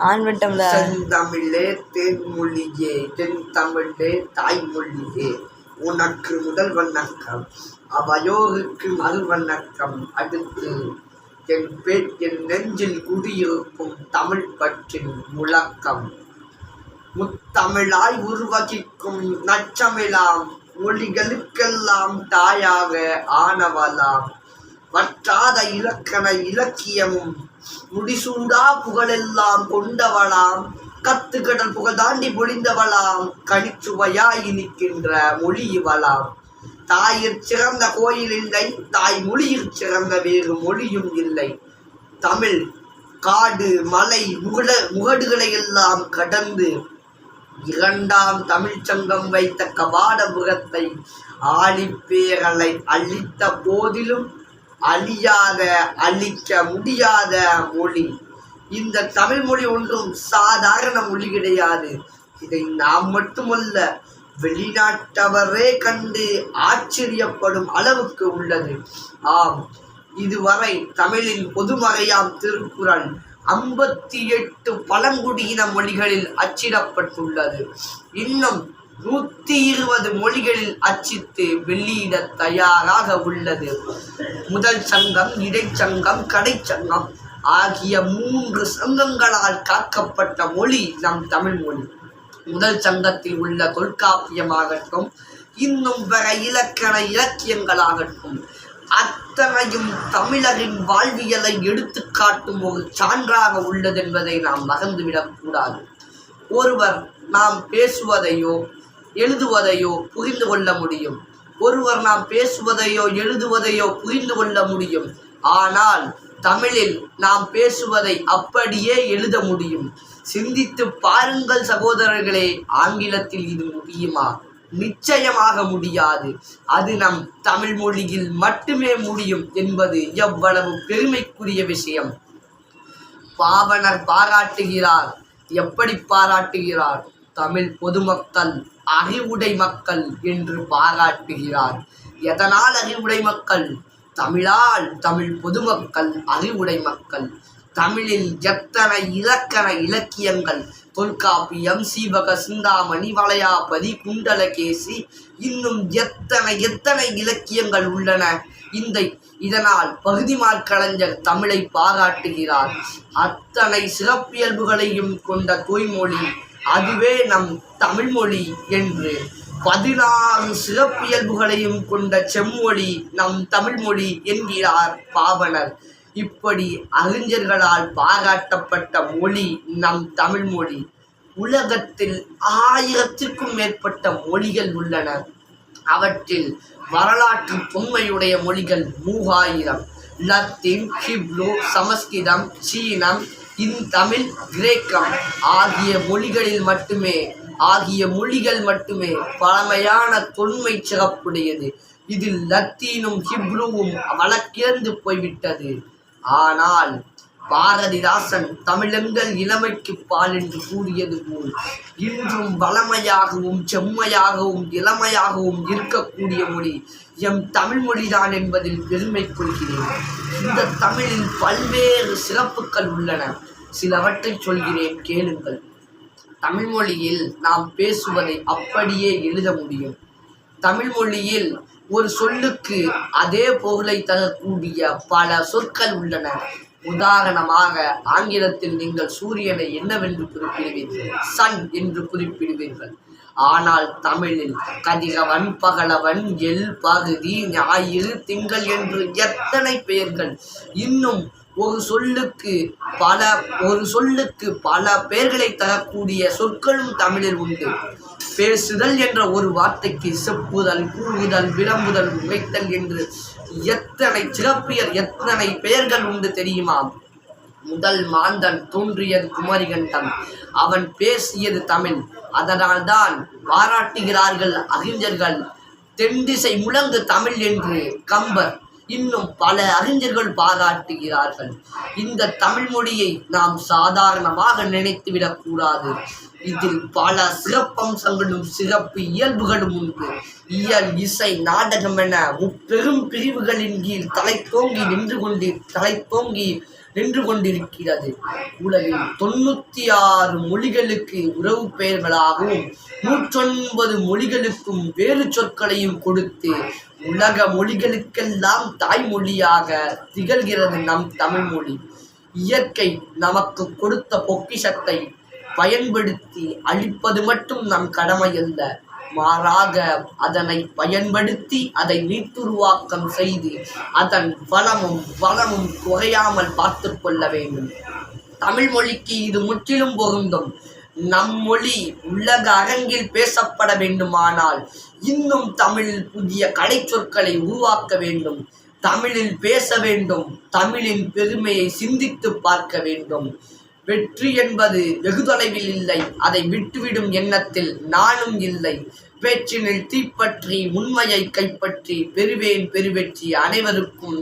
ஆண்வட்டம்ல செந்தமிழே தேன்மொழியே தென் தமிழே தாய்மொழியே உனக்கு முதல் வணக்கம் அவையோருக்கு மறு வணக்கம். அடுத்து என் நெஞ்சில் குடியிருக்கும் தமிழ் பற்றின் முழக்கம். முத்தமிழாய் உருவகிக்கும் நச்சமிழாம் மொழிகளுக்கெல்லாம் தாயாக ஆனவளாம். வற்றாத இலக்கண இலக்கியமும் முடிசூடா புகழெல்லாம் கொண்டவளாம். கத்துக்கடல் புகழ் தாண்டி பொழிந்தவளாம். கனிச்சுவையாய் இனிக்கின்ற மொழி இவளாம். தாயிற் சிறந்த கோயில் இல்லை, தாய் மொழியில் சிறந்த வேறு மொழியும் இல்லை. தமிழ் காடு மலை முகடுகளை எல்லாம் கடந்து இரண்டாம் தமிழ்ச்சங்கம் வைத்த கபாடபுரத்தை ஆழிப்பேரலை அழித்த போதிலும் அழியாத அழிக்க முடியாத மொழி. இந்த தமிழ் மொழி ஒன்றும் சாதாரண மொழி கிடையாது. இதை நாம் மட்டுமல்ல, வெளிநாட்டவரே கண்டு ஆச்சரியப்படும் அளவுக்கு உள்ளது. ஆம், இதுவரை தமிழின் பொதுமறையாம் திருக்குறள் 58 பழங்குடியின மொழிகளில் அச்சிடப்பட்டுள்ளது. இன்னும் 120 மொழிகளில் அச்சிட்டு வெளியிட தயாராக உள்ளது. முதல் சங்கம், இடைச்சங்கம், கடைச்சங்கம் ஆகிய 3 சங்கங்களால் காக்கப்பட்ட மொழி நம் தமிழ் மொழி. முதல் சங்கத்தில் உள்ள தொல்காப்பியமாகட்டும், இன்னும் பிற இலக்கண இலக்கியங்களாகட்டும், அத்தனையும் தமிழரின் வாழ்வியலை எடுத்து காட்டும் ஒரு சான்றாக உள்ளது என்பதை நாம் மறந்துவிடக் கூடாது. ஒருவர் நாம் பேசுவதையோ எழுதுவதையோ புரிந்து கொள்ள முடியும். ஒருவர் நாம் பேசுவதையோ எழுதுவதையோ புரிந்து கொள்ள முடியும். ஆனால் தமிழில் நாம் பேசுவதை அப்படியே எழுத முடியும். சிந்தித்து பாருங்கள் சகோதரர்களே, ஆங்கிலத்தில் இது முடியுமா? நிச்சயமாக முடியாது. அது நம் தமிழ் மொழியில் மட்டுமே முடியும் என்பது எவ்வளவு பெருமைக்குரிய விஷயம். பாவணர் பாராட்டுகிறார். எப்படி பாராட்டுகிறார்? தமிழ் பொதுமக்கள் அறிவுடை மக்கள் என்று பாராட்டுகிறார். எதனால் அறிவுடை மக்கள்? தமிழால் தமிழ் பொதுமக்கள் அறிவுடை மக்கள். தமிழில் எத்தனை இலக்கண இலக்கியங்கள், தொல்காப்பியம், சீவக சிந்தாமணி, வளையாபதி, குண்டலகேசி, இன்னும் எத்தனை இலக்கியங்கள் உள்ளன. இதனால் பகுதிமாற் கலைஞர் தமிழை பாராட்டுகிறார். அத்தனை சிறப்பியல்புகளையும் கொண்ட தூய்மொழி அதுவே நம் தமிழ்மொழி என்று 16 சிறப்பியல்புகளையும் கொண்ட செம்மொழி நம் தமிழ்மொழி என்கிறார் பாவணர். இப்படி அறிஞர்களால் பாராட்டப்பட்ட மொழி நம் தமிழ் மொழி. உலகத்தில் 1000த்திற்கும் மேற்பட்ட மொழிகள் உள்ளன. அவற்றில் வரலாற்று தொன்மையுடைய மொழிகள் 3000. லத்தீன், ஹிப்ரு, சமஸ்கிருதம், சீனம், தமிழ், கிரேக்கம் ஆகிய மொழிகள் மட்டுமே பழமையான தொன்மை சிறப்புடையது. இதில் லத்தீனும் ஹிப்ருவும் வழக்கிழந்து போய்விட்டது. ஆனால் பாரதிதாசன் தமிழெங்கள் இளமைக்கு பால் என்று கூறியது போல் இன்றும் வளமையாகவும் செம்மையாகவும் இளமையாகவும் இருக்கக்கூடிய மொழி எம் தமிழ் மொழிதான் என்பதில் பெருமை கொள்கிறேன். இந்த தமிழில் பல்வேறு சிறப்புகள் உள்ளன. சிலவற்றை சொல்கிறேன், கேளுங்கள். தமிழ் மொழியில் நாம் பேசுவதை அப்படியே எழுத முடியும். தமிழ் மொழியில் ஒரு சொல்லுக்கு அதே பொருளை தரக்கூடிய பல சொற்கள் உள்ளன. உதாரணமாக, ஆங்கிலத்தில் நீங்கள் சூரியனை என்னவென்று குறிப்பிடுவீர்கள்? சன் என்று குறிப்பிடுவீர்கள். ஆனால் தமிழில் கதிரவன், பகலவன், எல், பகுதி, ஞாயிறு, திங்கள் என்று எத்தனை பெயர்கள். இன்னும் ஒரு சொல்லுக்கு பல பெயர்களை தரக்கூடிய சொற்களும் தமிழில் உண்டு. பேசுதல் என்ற ஒரு வார்த்தைக்கு செப்புதல், கூறுதல், விளம்புதல், உரைத்தல் என்று எத்தனை பெயர்கள் உண்டு தெரியுமா? முதல் மாந்தன் தோன்றியது குமரிகண்டம். அவன் பேசியது தமிழ். அதனால்தான் பாராட்டுகிறார்கள் அறிஞர்கள். தென்திசை முழங்கு தமிழ் என்று கம்பர், இன்னும் பல அறிஞர்கள் பாராட்டுகிறார்கள். இந்த தமிழ் மொழியை நாம் சாதாரணமாக நினைத்துவிடக் கூடாது. இதில் பல சிறப்பம்சங்களும் சிறப்பு இயல்புகளும் உண்டு. இயல், இசை, நாடகம் என முப்பெரும் பிரிவுகளின் கீழ் தலை தோங்கி நின்று கொண்டிருக்கிறது. உலகில் 96 மொழிகளுக்கு உறவு பெயர்களாகவும் 109 மொழிகளுக்கும் வேறு சொற்களையும் கொடுத்து உலக மொழிகளுக்கெல்லாம் தாய்மொழியாக திகழ்கிறது நம் தமிழ்மொழி. இயற்கை நமக்கு கொடுத்த பொக்கிஷத்தை பயன்படுத்தி அழிப்பது மட்டும் நம் கடமையல்ல, மாறாக அதனை பயன்படுத்தி அதை மீட்டுருவாக்கம் செய்து அதன் வளமும் குறையாமல் பார்த்து கொள்ள வேண்டும். தமிழ் மொழிக்கு இது முற்றிலும் பொருந்தும். நம் மொழி உலக அரங்கில் பேசப்பட வேண்டுமானால் இன்னும் தமிழில் புதிய கலைச்சொற்களை உருவாக்க வேண்டும். தமிழில் பேச வேண்டும். தமிழின் பெருமையை சிந்தித்து பார்க்க வேண்டும். வெற்றி என்பது வெகு தொலைவில் இல்லை. அதை விட்டுவிடும் எண்ணத்தில் நானும் இல்லை. பேச்சினில் தீப்பற்றி உண்மையை கைப்பற்றி பெறுவேன் பெருவெற்றி. அனைவருக்கும்